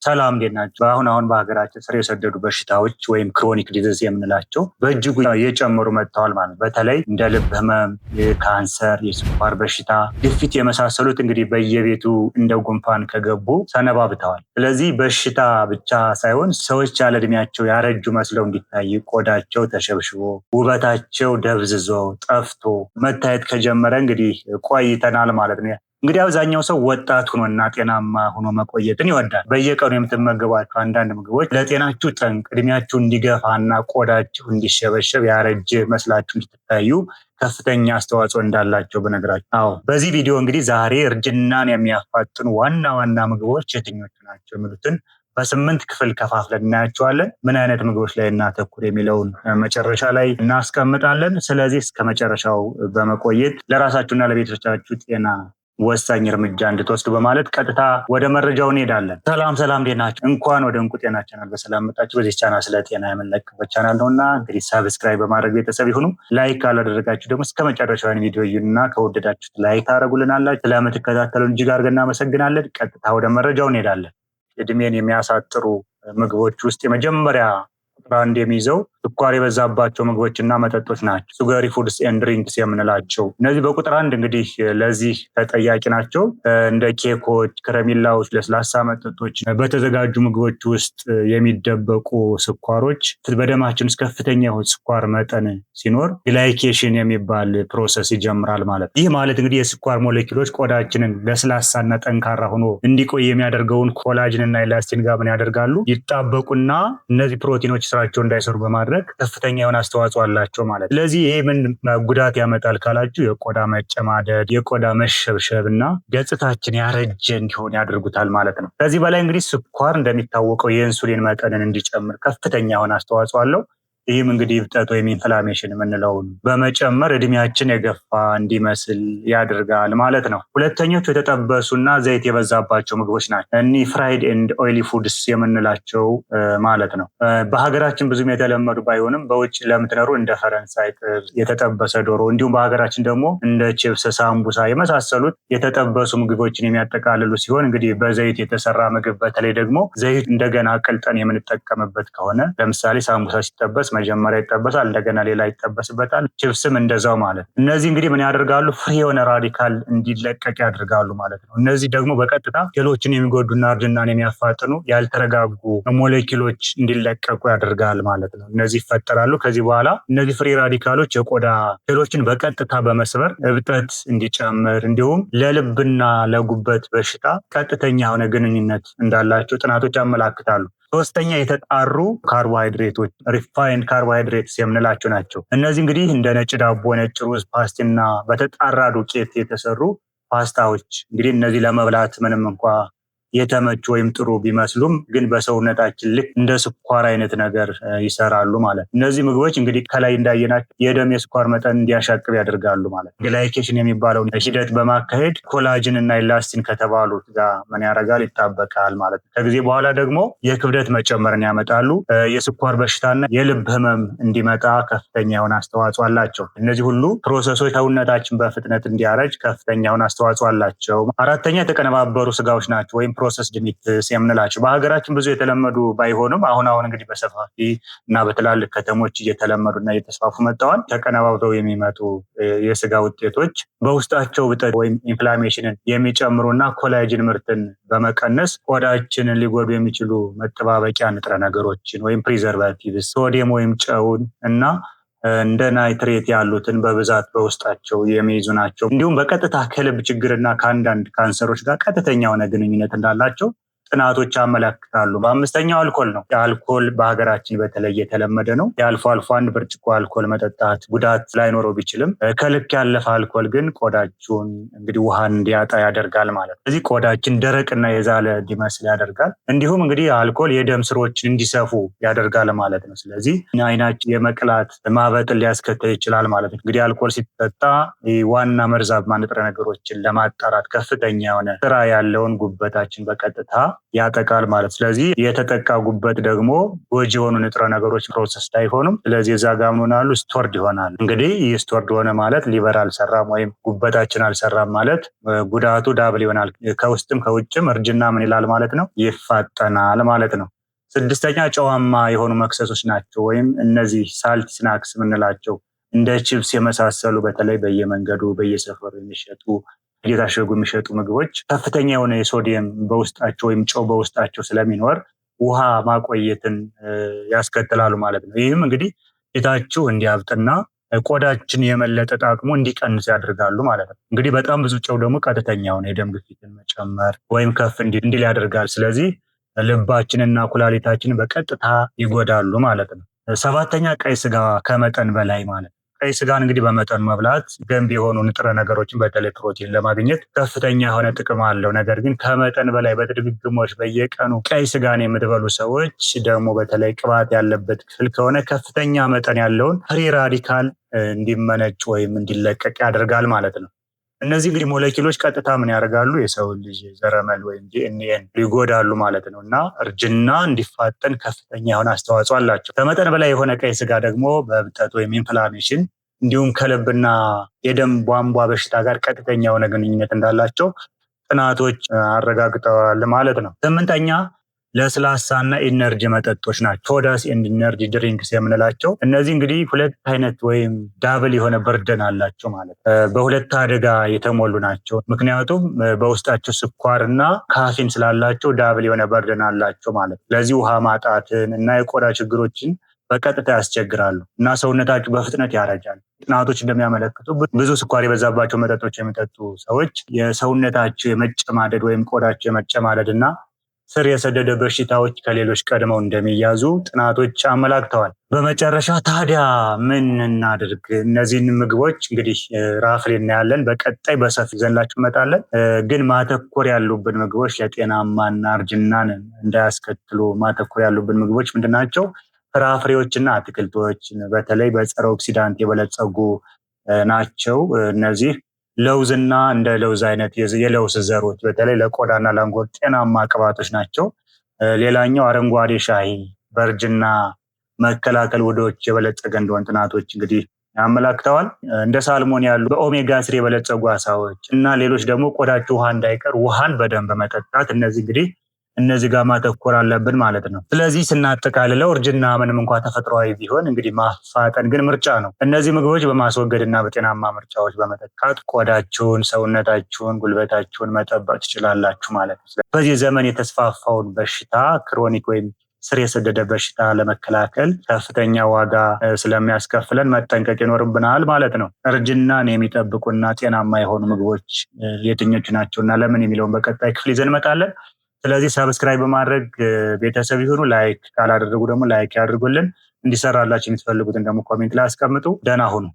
ሰላም እንዴት ናችሁ? አሁን በሀገራችን ስር የሰደዱ በሽታዎች ወይም ክሮኒክ ዲዚዝ የምንላቸው በእጅጉ እየጨመሩ መጥተዋል ማለት ነው። በተለይ እንደ ልብ ህመም፣ የካንሰር፣ የስኳር በሽታ፣ ግፊት የመሳሰሉት እንግዲህ በየቤቱ እንደ ጉንፋን ከገቡ ሰነባብተዋል። ስለዚህ በሽታ ብቻ ሳይሆን ሰዎች ያለ እድሜያቸው ያረጁ መስለው እንዲታይ ቆዳቸው ተሸብሽቦ ውበታቸው ደብዝዞ ጠፍቶ መታየት ከጀመረ እንግዲህ ቆይተናል ማለት ነው። እንግዲህ አብዛኛው ሰው ወጣት ሆኖና ጤናማ ሆኖ መቆየትን ይወዳል። በየቀኑ የምትመገቧቸው አንዳንድ ምግቦች ለጤናችሁ ጠንቅ፣ እድሜያችሁ እንዲገፋና ቆዳችሁ እንዲሸበሸብ ያረጀ መስላችሁ እንድትታዩ ከፍተኛ አስተዋጽኦ እንዳላቸው ብነግራችሁ። በዚህ ቪዲዮ እንግዲህ ዛሬ እርጅናን የሚያፋጥኑ ዋና ዋና ምግቦች የትኞቹ ናቸው የሚሉትን በ8 ክፍል ከፋፍለን እናያቸዋለን። ምን አይነት ምግቦች ላይ እናተኩር የሚለውን መጨረሻ ላይ እናስቀምጣለን። ስለዚህ እስከ መጨረሻው በመቆየት ለራሳችሁና ለቤተሰቦቻችሁ ጤና ወሳኝ እርምጃ እንድትወስዱ በማለት ቀጥታ ወደ መረጃው እንሄዳለን። ሰላም እንዴት ናችሁ? እንኳን ወደ እንቁ ጤና ቻናል በሰላም መጣችሁ። በዚህ ቻናል ስለ ጤና የምንለቅበት ቻናል ነውና እንግዲህ ሰብስክራይብ በማድረግ ቤተሰብ ይሁኑ። ላይክ ካላደረጋችሁ ደግሞ እስከ መጨረሻው ቪዲዮ ይዩና ከወደዳችሁት ላይክ ታደርጉልናላችሁ። ስለምትከታተሉን እጅግ አድርገን እናመሰግናለን። ቀጥታ ወደ መረጃው እንሄዳለን። እድሜን የሚያሳጥሩ ምግቦች ውስጥ የመጀመሪያ ቁጥር 1 የሚይዘው ስኳር የበዛባቸው ምግቦችና መጠጦች ናቸው። ሱገሪ ፉድስ ኤንድ ድሪንክስ የምንላቸው እነዚህ በቁጥር 1 እንግዲህ ለዚህ ተጠያቂ ናቸው። እንደ ኬኮች፣ ከረሜላዎች፣ ለስላሳ መጠጦች፣ በተዘጋጁ ምግቦች ውስጥ የሚደበቁ ስኳሮች በደማችን ውስጥ ከፍተኛ የሆነ ስኳር መጠን ሲኖር ግላይኬሽን የሚባል ፕሮሰስ ይጀምራል ማለት ነው። ይህ ማለት እንግዲህ የስኳር ሞሌኪሎች ቆዳችንን ለስላሳና ጠንካራ ሆኖ እንዲቆይ የሚያደርገውን ኮላጅንና ኤላስቲን ጋር ምን ያደርጋሉ? ይጣበቁና እነዚህ ፕሮቲኖች ስራቸው እንዳይሰሩ በማድረግ ከፍተኛ የሆነ አስተዋጽኦ አላቸው ማለት። ስለዚህ ይሄ ምን ጉዳት ያመጣል ካላችሁ የቆዳ መጨማደድ፣ የቆዳ መሸብሸብ እና ገጽታችን ያረጀ እንዲሆን ያደርጉታል ማለት ነው። ከዚህ በላይ እንግዲህ ስኳር እንደሚታወቀው የኢንሱሊን መጠንን እንዲጨምር ከፍተኛ የሆነ አስተዋጽኦ አለው። ይህም እንግዲህ እብጠት ወይም ኢንፍላሜሽን የምንለውን በመጨመር እድሜያችን የገፋ እንዲመስል ያደርጋል ማለት ነው። ሁለተኞቹ የተጠበሱና ዘይት የበዛባቸው ምግቦች ናቸው። እኒህ ፍራይድ ኤንድ ኦይሊ ፉድስ የምንላቸው ማለት ነው። በሀገራችን ብዙም የተለመዱ ባይሆንም በውጭ ለምትኖሩ እንደ ፈረንሳይ ጥብስ፣ የተጠበሰ ዶሮ እንዲሁም በሀገራችን ደግሞ እንደ ቺፕስ፣ ሳምቡሳ የመሳሰሉት የተጠበሱ ምግቦችን የሚያጠቃልሉ ሲሆን እንግዲህ በዘይት የተሰራ ምግብ በተለይ ደግሞ ዘይት እንደገና አቅልጠን የምንጠቀምበት ከሆነ ለምሳሌ ሳምቡሳ ሲጠበስ መጀመሪያ ይጠበሳል፣ እንደገና ሌላ ይጠበስበታል። ቺፕስም እንደዛው ማለት ነው። እነዚህ እንግዲህ ምን ያደርጋሉ? ፍሪ የሆነ ራዲካል እንዲለቀቅ ያደርጋሉ ማለት ነው። እነዚህ ደግሞ በቀጥታ ሴሎችን የሚጎዱና እርጅናን የሚያፋጥኑ ያልተረጋጉ ሞሌኪሎች እንዲለቀቁ ያደርጋል ማለት ነው። እነዚህ ይፈጠራሉ። ከዚህ በኋላ እነዚህ ፍሪ ራዲካሎች የቆዳ ሴሎችን በቀጥታ በመስበር እብጠት እንዲጨምር እንዲሁም ለልብና ለጉበት በሽታ ቀጥተኛ የሆነ ግንኙነት እንዳላቸው ጥናቶች ያመላክታሉ። ሶስተኛ የተጣሩ ካርቦሃይድሬቶች ሪፋይንድ ካርቦሃይድሬትስ የምንላቸው ናቸው። እነዚህ እንግዲህ እንደ ነጭ ዳቦ፣ ነጭ ሩዝ፣ ፓስቲና በተጣራ ዱቄት የተሰሩ ፓስታዎች እንግዲህ እነዚህ ለመብላት ምንም እንኳ የተመቹ ወይም ጥሩ ቢመስሉም ግን በሰውነታችን ልክ እንደ ስኳር አይነት ነገር ይሰራሉ ማለት ነው። እነዚህ ምግቦች እንግዲህ ከላይ እንዳየናቸው የደም የስኳር መጠን እንዲያሻቅብ ያደርጋሉ ማለት ነው። ግላይኬሽን የሚባለውን ሂደት በማካሄድ ኮላጅን እና ኤላስቲን ከተባሉት ጋር ምን ያደርጋል? ይጣበቃል ማለት ነው። ከጊዜ በኋላ ደግሞ የክብደት መጨመርን ያመጣሉ። የስኳር በሽታና የልብ ህመም እንዲመጣ ከፍተኛ የሆነ አስተዋጽኦ አላቸው። እነዚህ ሁሉ ፕሮሰሶች ሰውነታችን በፍጥነት እንዲያረጅ ከፍተኛ የሆነ አስተዋጽኦ አላቸው። አራተኛ የተቀነባበሩ ስጋዎች ናቸው ወይም ፕሮሰስድ ሚትስ የምንላቸው በሀገራችን ብዙ የተለመዱ ባይሆኑም አሁን እንግዲህ በሰፋፊ እና በትላልቅ ከተሞች እየተለመዱና እየተስፋፉ መጥተዋል። ተቀነባብረው የሚመጡ የስጋ ውጤቶች በውስጣቸው እብጠት ወይም ኢንፍላሜሽንን የሚጨምሩና ኮላጅን ምርትን በመቀነስ ቆዳችንን ሊጎዱ የሚችሉ መጠባበቂያ ንጥረ ነገሮችን ወይም ፕሪዘርቫቲቭስ፣ ሶዲየም ወይም ጨውን እና እንደ ናይትሬት ያሉትን በብዛት በውስጣቸው የሚይዙ ናቸው። እንዲሁም በቀጥታ ከልብ ችግርና ከአንዳንድ ካንሰሮች ጋር ቀጥተኛ የሆነ ግንኙነት እንዳላቸው ጥናቶች ያመለክታሉ። በአምስተኛው አልኮል ነው። የአልኮል በሀገራችን በተለይ የተለመደ ነው። የአልፎ አልፎ 1 ብርጭቆ አልኮል መጠጣት ጉዳት ላይኖረው ቢችልም ከልክ ያለፈ አልኮል ግን ቆዳችሁን እንግዲህ ውሃን እንዲያጣ ያደርጋል ማለት ነው። ስለዚህ ቆዳችን ደረቅና የዛለ እንዲመስል ያደርጋል። እንዲሁም እንግዲህ አልኮል የደም ስሮችን እንዲሰፉ ያደርጋል ማለት ነው። ስለዚህ አይናችን የመቅላት ማበጥን ሊያስከትል ይችላል ማለት ነው። እንግዲህ አልኮል ሲጠጣ ዋና መርዛማ ንጥረ ነገሮችን ለማጣራት ከፍተኛ የሆነ ስራ ያለውን ጉበታችን በቀጥታ ያጠቃል ማለት። ስለዚህ የተጠቃ ጉበት ደግሞ ጎጂ የሆኑ ንጥረ ነገሮች ፕሮሰስ አይሆኑም። ስለዚህ እዛ ጋር ምን ሆናሉ? ስቶርድ ይሆናል። እንግዲህ ይህ ስቶርድ ሆነ ማለት ሊቨር አልሰራም ወይም ጉበታችን አልሰራም ማለት ጉዳቱ ዳብል ይሆናል። ከውስጥም ከውጭም እርጅና ምን ይላል ማለት ነው? ይፋጠናል ማለት ነው። ስድስተኛ ጨዋማ የሆኑ መክሰሶች ናቸው ወይም እነዚህ ሳልት ስናክስ የምንላቸው እንደ ቺፕስ የመሳሰሉ በተለይ በየመንገዱ በየሰፈሩ የሚሸጡ እየታሸጉ የሚሸጡ ምግቦች ከፍተኛ የሆነ የሶዲየም በውስጣቸው ወይም ጨው በውስጣቸው ስለሚኖር ውሃ ማቆየትን ያስከትላሉ ማለት ነው። ይህም እንግዲህ ፊታችሁ እንዲያብጥና ቆዳችን የመለጠጥ አቅሙ እንዲቀንስ ያደርጋሉ ማለት ነው። እንግዲህ በጣም ብዙ ጨው ደግሞ ቀጥተኛ የሆነ የደም ግፊትን መጨመር ወይም ከፍ እንዲል ያደርጋል። ስለዚህ ልባችንና ኩላሊታችንን በቀጥታ ይጎዳሉ ማለት ነው። ሰባተኛ ቀይ ስጋ ከመጠን በላይ ማለት ነው። ቀይ ስጋን እንግዲህ በመጠኑ መብላት ገንቢ የሆኑ ንጥረ ነገሮችን በተለይ ፕሮቲን ለማግኘት ከፍተኛ የሆነ ጥቅም አለው። ነገር ግን ከመጠን በላይ በድግግሞሽ በየቀኑ ቀይ ስጋን የምትበሉ ሰዎች ደግሞ በተለይ ቅባት ያለበት ክፍል ከሆነ ከፍተኛ መጠን ያለውን ፍሪ ራዲካል እንዲመነጭ ወይም እንዲለቀቅ ያደርጋል ማለት ነው። እነዚህ እንግዲህ ሞለኪሎች ቀጥታ ምን ያደርጋሉ? የሰው ልጅ ዘረመል ወይም ዲኤንኤን ይጎዳሉ ማለት ነው እና እርጅና እንዲፋጠን ከፍተኛ የሆነ አስተዋጽኦ አላቸው። ከመጠን በላይ የሆነ ቀይ ስጋ ደግሞ በእብጠት ወይም ኢንፍላሜሽን እንዲሁም ከልብና የደም ቧንቧ በሽታ ጋር ቀጥተኛ የሆነ ግንኙነት እንዳላቸው ጥናቶች አረጋግጠዋል ማለት ነው። ስምንተኛ ለስላሳና ኢነርጂ መጠጦች ናቸው። ሶዳስ ኤንድ ኢነርጂ ድሪንክስ የምንላቸው እነዚህ እንግዲህ ሁለት አይነት ወይም ዳብል የሆነ በርደን አላቸው ማለት በሁለት አደጋ የተሞሉ ናቸው። ምክንያቱም በውስጣቸው ስኳርና ካፊን ስላላቸው ዳብል የሆነ በርደን አላቸው ማለት። ስለዚህ ውሃ ማጣትን እና የቆዳ ችግሮችን በቀጥታ ያስቸግራሉ እና ሰውነታቸው በፍጥነት ያረጃል። ጥናቶች እንደሚያመለክቱ ብዙ ስኳር የበዛባቸው መጠጦች የሚጠጡ ሰዎች የሰውነታቸው የመጨማደድ ወይም ቆዳቸው የመጨማደድ እና ስር የሰደደ በሽታዎች ከሌሎች ቀድመው እንደሚያዙ ጥናቶች አመላክተዋል። በመጨረሻ ታዲያ ምን እናድርግ? እነዚህን ምግቦች እንግዲህ ራፍሌ እናያለን። በቀጣይ በሰፊ ዘንላችሁ እንመጣለን። ግን ማተኮር ያሉብን ምግቦች ለጤናማና እርጅናን እንዳያስከትሉ ማተኮር ያሉብን ምግቦች ምንድናቸው? ፍራፍሬዎችና አትክልቶች በተለይ በጸረ ኦክሲዳንት የበለጸጉ ናቸው። እነዚህ ለውዝና እንደ ለውዝ አይነት የለውዝ ዘሮች በተለይ ለቆዳና ለአንጎል ጤናማ ቅባቶች ናቸው። ሌላኛው አረንጓዴ ሻይ በእርጅና መከላከል ውህዶች የበለጸገ እንደሆነ ጥናቶች እንግዲህ ያመላክተዋል። እንደ ሳልሞን ያሉ በኦሜጋ 3 የበለጸጉ አሳዎች እና ሌሎች ደግሞ ቆዳችሁ ውሃ እንዳይቀር ውሃን በደንብ መጠጣት እነዚህ ጋር ማተኮር አለብን ማለት ነው። ስለዚህ ስናጠቃልለው እርጅና ምንም እንኳን ተፈጥሯዊ ቢሆን እንግዲህ ማፋጠን ግን ምርጫ ነው። እነዚህ ምግቦች በማስወገድና በጤናማ ምርጫዎች በመጠቃት ቆዳችሁን፣ ሰውነታችሁን፣ ጉልበታችሁን መጠበቅ ትችላላችሁ ማለት ነው። በዚህ ዘመን የተስፋፋውን በሽታ ክሮኒክ ወይም ስር የሰደደ በሽታ ለመከላከል ከፍተኛ ዋጋ ስለሚያስከፍለን መጠንቀቅ ይኖርብናል ማለት ነው። እርጅናን የሚጠብቁና ጤናማ የሆኑ ምግቦች የትኞቹ ናቸው እና ለምን የሚለውን በቀጣይ ክፍል ይዘን እንመጣለን። ስለዚህ ሰብስክራይብ በማድረግ ቤተሰብ ይሁኑ። ላይክ ካላደረጉ ደግሞ ላይክ ያድርጉልን። እንዲሰራላችሁ የምትፈልጉትን ደግሞ ኮሜንት ላይ አስቀምጡ። ደህና ሁኑ።